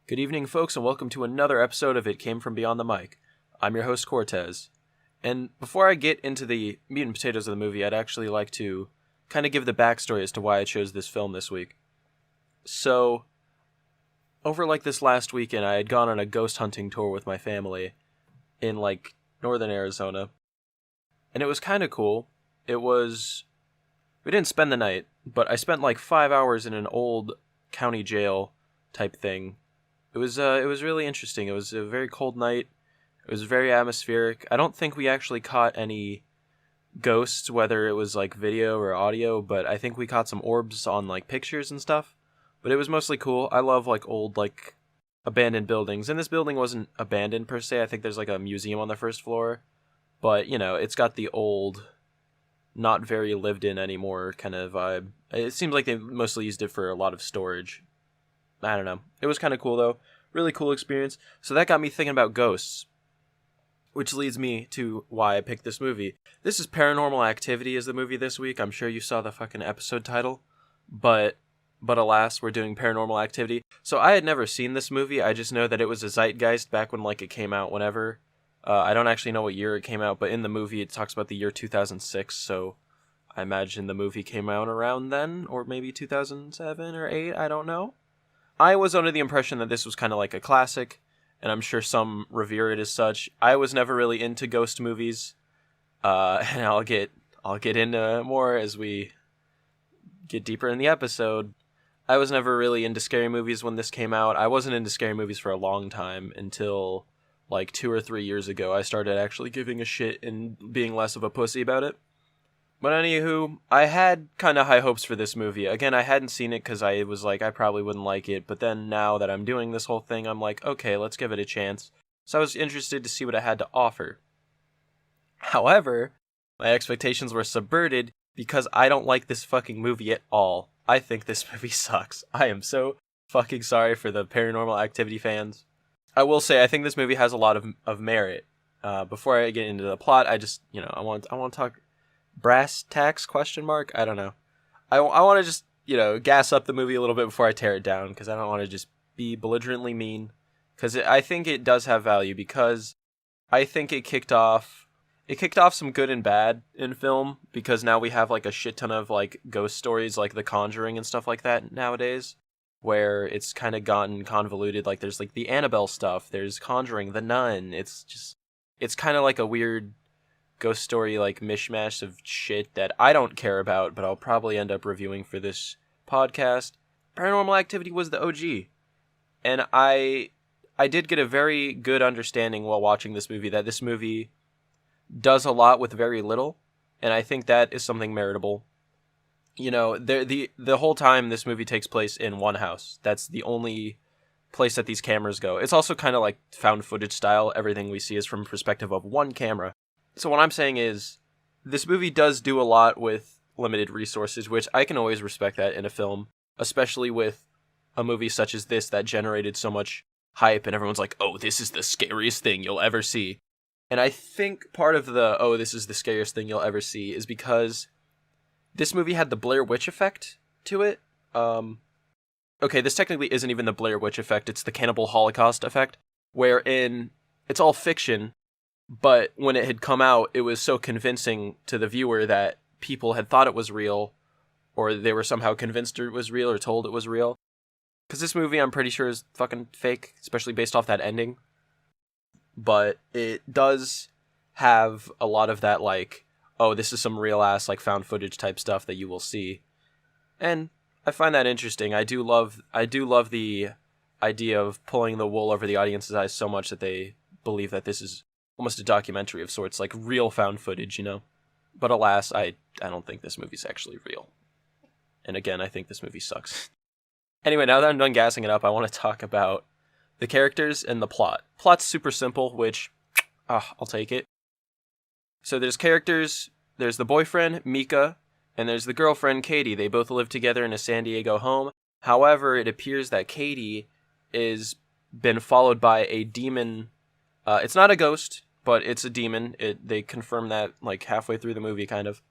Good evening, folks, and welcome to another episode of It Came From Beyond the Mic. I'm your host, Cortez. And before I get into the meat and potatoes of the movie, I'd actually like to kind of give the backstory as to why I chose this film this week. So, over this last weekend, I had gone on a ghost hunting tour with my family in northern Arizona. And it was kind of cool. We didn't spend the night, but I spent 5 hours in an old county jail type thing. It was really interesting. It was a very cold night. It was very atmospheric. I don't think we actually caught any ghosts, whether it was video or audio, but I think we caught some orbs on pictures and stuff. But it was mostly cool. I love old abandoned buildings. And this building wasn't abandoned per se. I think there's a museum on the first floor. But, it's got the old, not very lived in anymore kind of vibe. It seems like they mostly used it for a lot of storage. I don't know. It was kind of cool, though. Really cool experience. So that got me thinking about ghosts, which leads me to why I picked this movie. This is Paranormal Activity is the movie this week. I'm sure you saw the fucking episode title. But alas, we're doing Paranormal Activity. So I had never seen this movie. I just know that it was a zeitgeist back when it came out whenever. I don't actually know what year it came out, but in the movie it talks about the year 2006, so I imagine the movie came out around then, or maybe 2007 or 8, I don't know. I was under the impression that this was kind of like a classic, and I'm sure some revere it as such. I was never really into ghost movies, and I'll get into more as we get deeper in the episode. I was never really into scary movies when this came out. I wasn't into scary movies for a long time until 2 or 3 years ago. I started actually giving a shit and being less of a pussy about it. But anywho, I had kind of high hopes for this movie. Again, I hadn't seen it because I was I probably wouldn't like it. But then now that I'm doing this whole thing, I'm okay, let's give it a chance. So I was interested to see what it had to offer. However, my expectations were subverted because I don't like this fucking movie at all. I think this movie sucks. I am so fucking sorry for the Paranormal Activity fans. I will say I think this movie has a lot of merit. Before I get into the plot, I just, I want to talk brass tacks ? I don't know. I want to just, gas up the movie a little bit before I tear it down, because I don't want to just be belligerently mean. Because I think it does have value, because I think it kicked off some good and bad in film, because now we have a shit ton of ghost stories like The Conjuring and stuff like that nowadays, where it's kind of gotten convoluted. There's the Annabelle stuff, there's Conjuring, The Nun. It's kind of a weird ghost story mishmash of shit that I don't care about, but I'll probably end up reviewing for this podcast. Paranormal Activity was the OG, and I did get a very good understanding while watching this movie that this movie does a lot with very little, and I think that is something meritable. The whole time this movie takes place in one house. That's the only place that these cameras go. It's also kind of found footage style. Everything we see is from the perspective of one camera. So what I'm saying is, this movie does do a lot with limited resources, which I can always respect that in a film, especially with a movie such as this that generated so much hype and everyone's oh, this is the scariest thing you'll ever see. And I think part of the, oh, this is the scariest thing you'll ever see is because this movie had the Blair Witch effect to it. Okay, this technically isn't even the Blair Witch effect, it's the Cannibal Holocaust effect, wherein it's all fiction, but when it had come out, it was so convincing to the viewer that people had thought it was real, or they were somehow convinced it was real or told it was real. Because this movie, I'm pretty sure, is fucking fake, especially based off that ending. But it does have a lot of that, oh, this is some real-ass, found footage type stuff that you will see. And I find that interesting. I do love the idea of pulling the wool over the audience's eyes so much that they believe that this is almost a documentary of sorts, real found footage, But alas, I don't think this movie's actually real. And again, I think this movie sucks. Anyway, now that I'm done gassing it up, I want to talk about the characters and the plot. Plot's super simple, which, I'll take it. So there's characters, there's the boyfriend, Micah, and there's the girlfriend, Katie. They both live together in a San Diego home. However, it appears that Katie is been followed by a demon. It's not a ghost, but it's a demon. They confirm that halfway through the movie, kind of.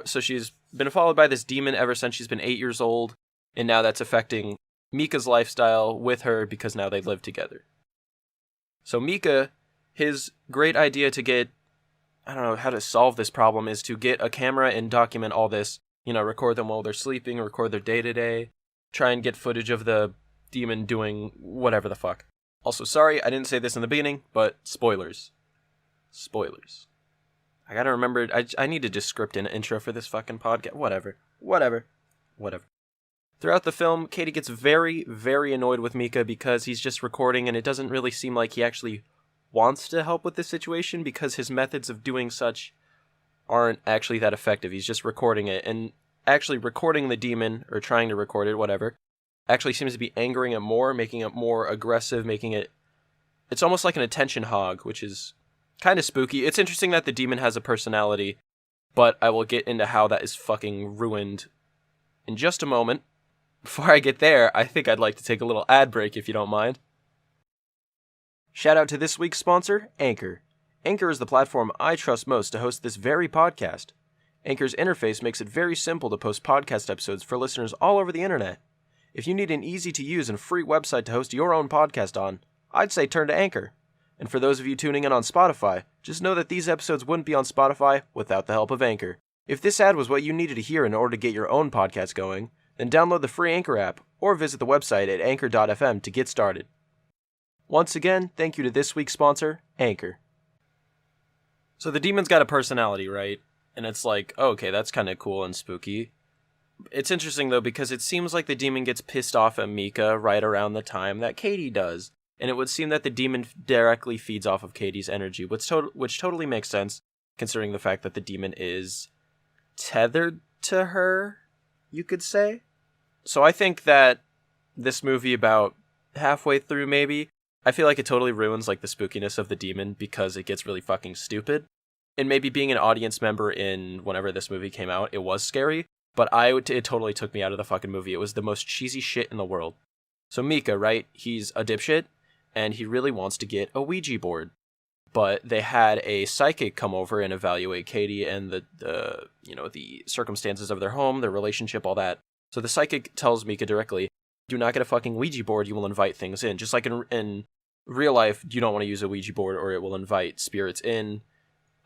So she's been followed by this demon ever since she's been 8 years old, and now that's affecting Micah's lifestyle with her because now they live together. So Micah, his great idea to get, I don't know how to solve this problem, is to get a camera and document all this, record them while they're sleeping, record their day-to-day, try and get footage of the demon doing whatever the fuck. Also, sorry, I didn't say this in the beginning, but spoilers. Spoilers. I gotta remember, I need to just script an intro for this fucking podcast. Whatever. Throughout the film, Katie gets very, very annoyed with Micah because he's just recording, and it doesn't really seem like he actually wants to help with the situation because his methods of doing such aren't actually that effective. He's just recording it, and actually recording the demon, or trying to record it, whatever, actually seems to be angering it more, making it more aggressive, it's almost like an attention hog, which is kind of spooky. It's interesting that the demon has a personality, but I will get into how that is fucking ruined in just a moment. Before I get there, I think I'd like to take a little ad break if you don't mind. Shout out to this week's sponsor, Anchor. Anchor is the platform I trust most to host this very podcast. Anchor's interface makes it very simple to post podcast episodes for listeners all over the internet. If you need an easy-to-use and free website to host your own podcast on, I'd say turn to Anchor. And for those of you tuning in on Spotify, just know that these episodes wouldn't be on Spotify without the help of Anchor. If this ad was what you needed to hear in order to get your own podcast going, then download the free Anchor app or visit the website at anchor.fm to get started. Once again, thank you to this week's sponsor, Anchor. So the demon's got a personality, right? And it's like, okay, that's kind of cool and spooky. It's interesting, though, because it seems like the demon gets pissed off at Micah right around the time that Katie does. And it would seem that the demon directly feeds off of Katie's energy, which totally makes sense, considering the fact that the demon is tethered to her, you could say. So I think that this movie, about halfway through maybe, I feel like it totally ruins like the spookiness of the demon because it gets really fucking stupid. And maybe being an audience member in whenever this movie came out, it was scary, but it totally took me out of the fucking movie. It was the most cheesy shit in the world. So Micah, right? He's a dipshit, and he really wants to get a Ouija board. But they had a psychic come over and evaluate Katie and the circumstances of their home, their relationship, all that. So the psychic tells Micah directly, do not get a fucking Ouija board, you will invite things in. Just like in real life, you don't want to use a Ouija board or it will invite spirits in.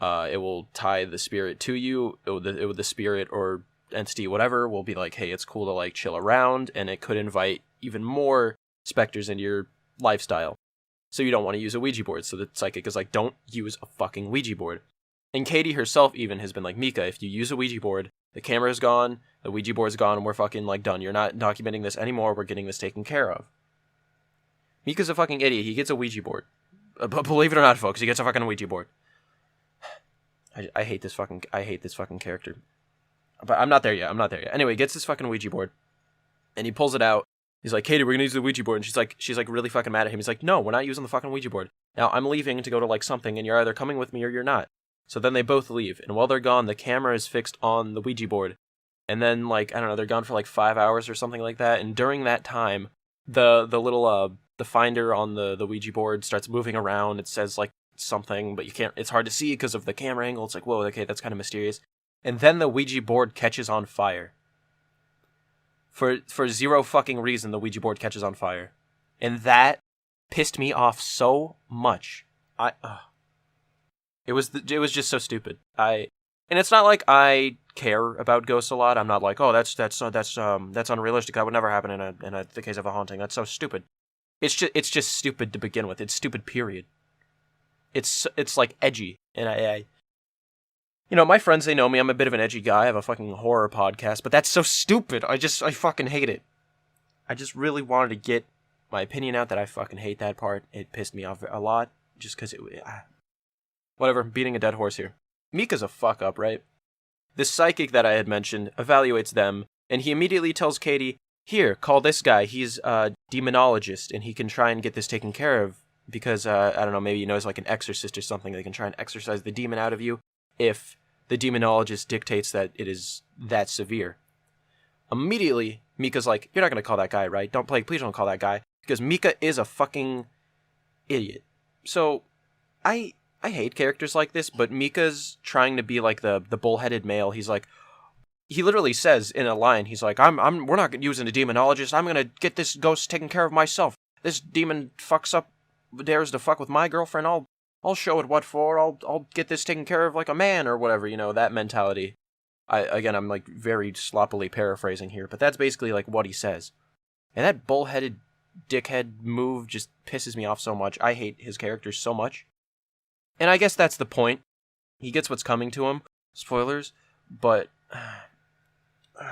It will tie the spirit to you. The spirit or entity, whatever, will be like, hey, it's cool to like chill around, and it could invite even more specters into your lifestyle. So you don't want to use a Ouija board. So the psychic is like, don't use a fucking Ouija board. And Katie herself even has been like, Micah, if you use a Ouija board, the camera's gone, the Ouija board's gone, and we're fucking like done. You're not documenting this anymore. We're getting this taken care of. Micah's a fucking idiot. He gets a Ouija board. But believe it or not, folks, he gets a fucking Ouija board. I hate this fucking character. But I'm not there yet. Anyway, he gets this fucking Ouija board, and he pulls it out. He's like, Katie, we're gonna use the Ouija board. And she's like really fucking mad at him. He's like, no, we're not using the fucking Ouija board. Now, I'm leaving to go to like something, and you're either coming with me or you're not. So then they both leave, and while they're gone, the camera is fixed on the Ouija board. And then, like, I don't know, they're gone for like 5 hours or something like that. And during that time, the little the finder on the Ouija board starts moving around. It says like something, but it's hard to see because of the camera angle. It's like, whoa, okay, that's kind of mysterious. And then the Ouija board catches on fire. For zero fucking reason, the Ouija board catches on fire. And that pissed me off so much. It was just so stupid. And it's not like I care about ghosts a lot. I'm not like, oh, that's unrealistic. That would never happen in the case of a haunting. That's so stupid. It's just stupid to begin with. It's stupid, period. It's like edgy, and I my friends, they know me. I'm a bit of an edgy guy. I have a fucking horror podcast, but that's so stupid. I fucking hate it. I just really wanted to get my opinion out that I fucking hate that part. It pissed me off a lot, just because whatever, beating a dead horse here. Micah's a fuck up, right? This psychic that I had mentioned evaluates them, and he immediately tells Katie, here, call this guy. He's a demonologist, and he can try and get this taken care of, because, I don't know, maybe he knows like an exorcist or something. They can try and exorcise the demon out of you if the demonologist dictates that it is that severe. Immediately, Micah's like, you're not going to call that guy, right? Please don't call that guy, because Micah is a fucking idiot. So, I hate characters like this, but Micah's trying to be like the bullheaded male. He's like, he literally says in a line, he's like, we're not using a demonologist. I'm gonna get this ghost taken care of myself. This demon dares to fuck with my girlfriend. I'll show it what for. I'll get this taken care of like a man or whatever. That mentality. I'm like very sloppily paraphrasing here, but that's basically like what he says. And that bullheaded dickhead move just pisses me off so much. I hate his character so much. And I guess that's the point. He gets what's coming to him. Spoilers. But,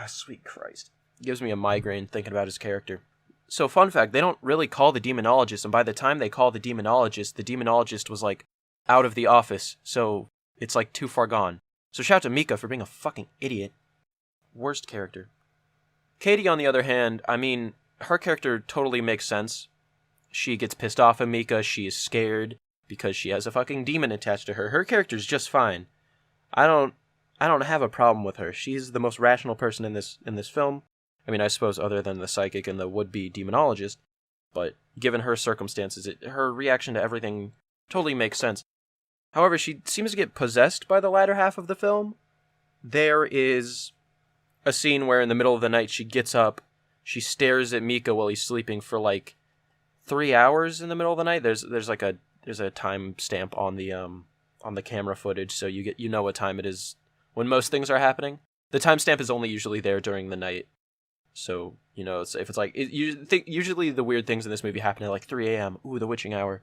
sweet Christ. It gives me a migraine thinking about his character. So, fun fact, they don't really call the demonologist, and by the time they call the demonologist was like out of the office, so it's like too far gone. So shout out to Micah for being a fucking idiot. Worst character. Katie, on the other hand, I mean, her character totally makes sense. She gets pissed off at Micah, she is scared because she has a fucking demon attached to her. Her character's just fine. I don't have a problem with her. She's the most rational person in this film. I mean, I suppose other than the psychic and the would-be demonologist, but given her circumstances, her reaction to everything totally makes sense. However, she seems to get possessed by the latter half of the film. There is a scene where in the middle of the night she gets up, she stares at Micah while he's sleeping for like 3 hours in the middle of the night. There's a time stamp on the camera footage, so you know what time it is when most things are happening. The timestamp is only usually there during the night. So, usually the weird things in this movie happen at like 3 a.m. Ooh, the witching hour.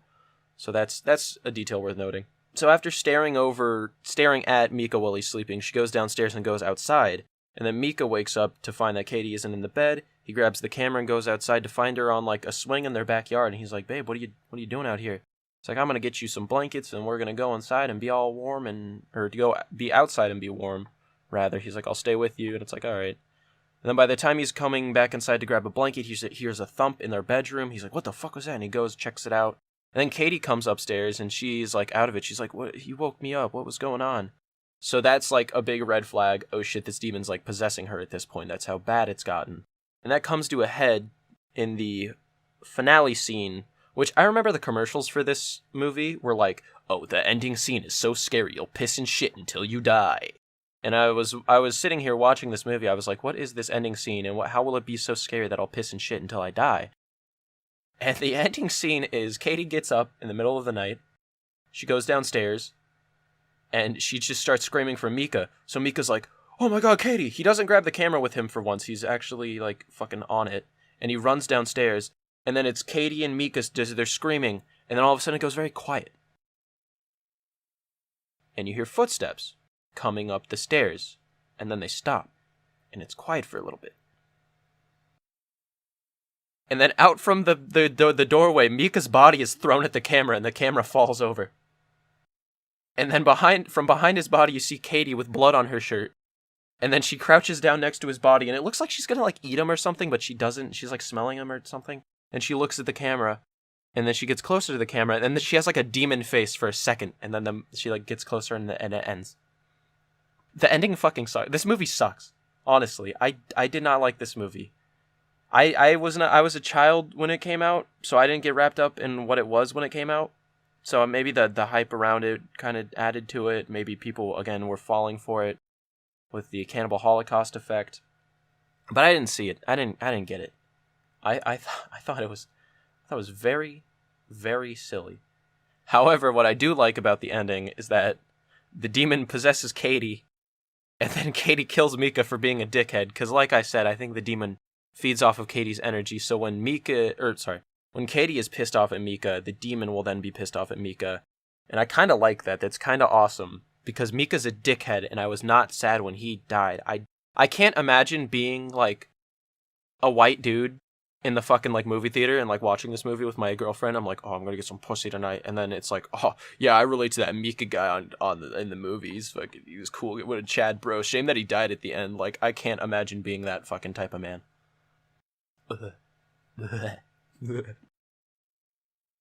So that's a detail worth noting. So after staring at Micah while he's sleeping, she goes downstairs and goes outside. And then Micah wakes up to find that Katie isn't in the bed. He grabs the camera and goes outside to find her on like a swing in their backyard. And he's like, "Babe, what are you doing out here?" It's like, "I'm gonna get you some blankets and we're gonna go inside and be all warm or to go be outside and be warm." Rather, he's like, "I'll stay with you." And it's like, all right. And then by the time he's coming back inside to grab a blanket, he hears a thump in their bedroom. He's like, "What the fuck was that?" And he goes, checks it out. And then Katie comes upstairs and she's like out of it. She's like, "What? You woke me up. What was going on?" So that's like a big red flag. Oh shit, this demon's like possessing her at this point. That's how bad it's gotten. And that comes to a head in the finale scene, which I remember the commercials for this movie were like, "Oh, the ending scene is so scary, you'll piss and shit until you die." And I was sitting here watching this movie, I was like, what is this ending scene, and how will it be so scary that I'll piss and shit until I die? And the ending scene is Katie gets up in the middle of the night, she goes downstairs, and she just starts screaming for Micah. So Micah's like, "Oh my god, Katie!" He doesn't grab the camera with him for once, he's actually like fucking on it. And he runs downstairs, and then it's Katie and Micah, they're screaming, and then all of a sudden it goes very quiet. And you hear footsteps coming up the stairs, and then they stop, and it's quiet for a little bit. And then out from the doorway, Micah's body is thrown at the camera, and the camera falls over. And then from behind his body, you see Katie with blood on her shirt, and then she crouches down next to his body, and it looks like she's gonna like eat him or something, but she doesn't. She's like smelling him or something, and she looks at the camera, and then she gets closer to the camera, and then she has like a demon face for a second, and then she like gets closer, and it ends. The ending fucking sucks. This movie sucks. Honestly, I did not like this movie. I was a child when it came out, so I didn't get wrapped up in what it was when it came out. So maybe the hype around it kind of added to it. Maybe people again were falling for it with the Cannibal Holocaust effect. But I didn't see it. I didn't get it. I thought it was very, very silly. However, what I do like about the ending is that the demon possesses Katie, and then Katie kills Micah for being a dickhead, because like I said, I think the demon feeds off of Katie's energy, so when Katie is pissed off at Micah, the demon will then be pissed off at Micah, and I kind of like that. That's kind of awesome, because Micah's a dickhead, and I was not sad when he died. I can't imagine being, like, a white dude in the fucking, like, movie theater and, like, watching this movie with my girlfriend. I'm like, "Oh, I'm gonna get some pussy tonight," and then it's like, "Oh, yeah, I relate to that Micah guy in the movies. Fucking, he was cool. What a Chad bro. Shame that he died at the end. Like, I can't imagine being that fucking type of man."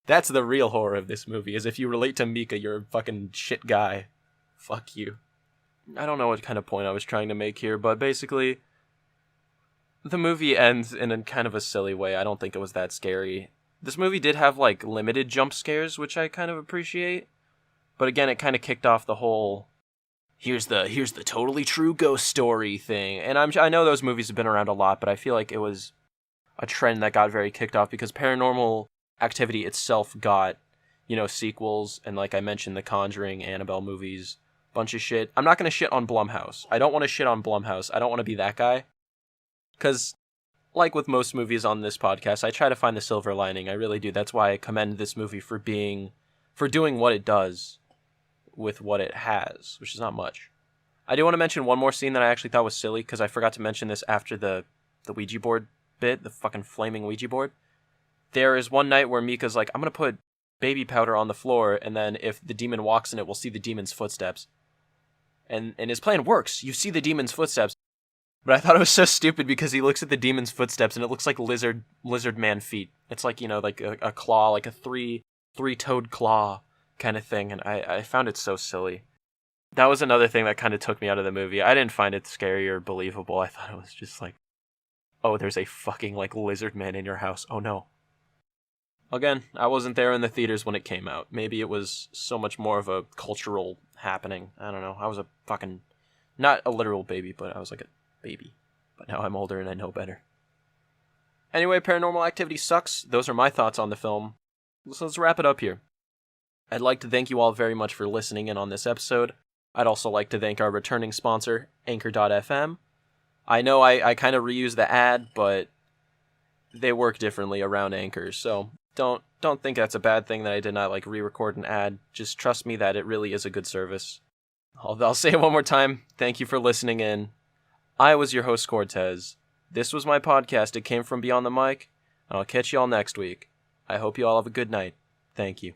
That's the real horror of this movie, is if you relate to Micah, you're a fucking shit guy. Fuck you. I don't know what kind of point I was trying to make here, but basically, the movie ends in a kind of a silly way. I don't think it was that scary. This movie did have, like, limited jump scares, which I kind of appreciate. But again, it kind of kicked off the whole here's the totally true ghost story thing. And I know those movies have been around a lot, but I feel like it was a trend that got very kicked off because Paranormal Activity itself got, sequels, and like I mentioned, the Conjuring, Annabelle movies, bunch of shit. I'm not going to shit on Blumhouse. I don't want to shit on Blumhouse. I don't want to be that guy. Because, like with most movies on this podcast, I try to find the silver lining. I really do. That's why I commend this movie for doing what it does with what it has, which is not much. I do want to mention one more scene that I actually thought was silly, because I forgot to mention this after the Ouija board bit, the fucking flaming Ouija board. There is one night where Micah's like, I'm going to put baby powder on the floor, and then if the demon walks in it, we'll see the demon's footsteps. And his plan works. You see the demon's footsteps. But I thought it was so stupid because he looks at the demon's footsteps and it looks like lizard man feet. It's like, like a claw, like a three-toed claw kind of thing. And I found it so silly. That was another thing that kind of took me out of the movie. I didn't find it scary or believable. I thought it was just like, oh, there's a fucking like lizard man in your house. Oh no. Again, I wasn't there in the theaters when it came out. Maybe it was so much more of a cultural happening. I don't know. I was a fucking, not a literal baby, but I was like a baby. But now I'm older and I know better. Anyway, Paranormal Activity sucks. Those are my thoughts on the film. So let's wrap it up here. I'd like to thank you all very much for listening in on this episode. I'd also like to thank our returning sponsor, Anchor.fm. I know I kind of reuse the ad, but they work differently around Anchor, so don't think that's a bad thing that I did not re-record an ad. Just trust me that it really is a good service. I'll say it one more time. Thank you for listening in. I was your host, Cortez. This was my podcast. It came from Beyond the Mic, and I'll catch you all next week. I hope you all have a good night. Thank you.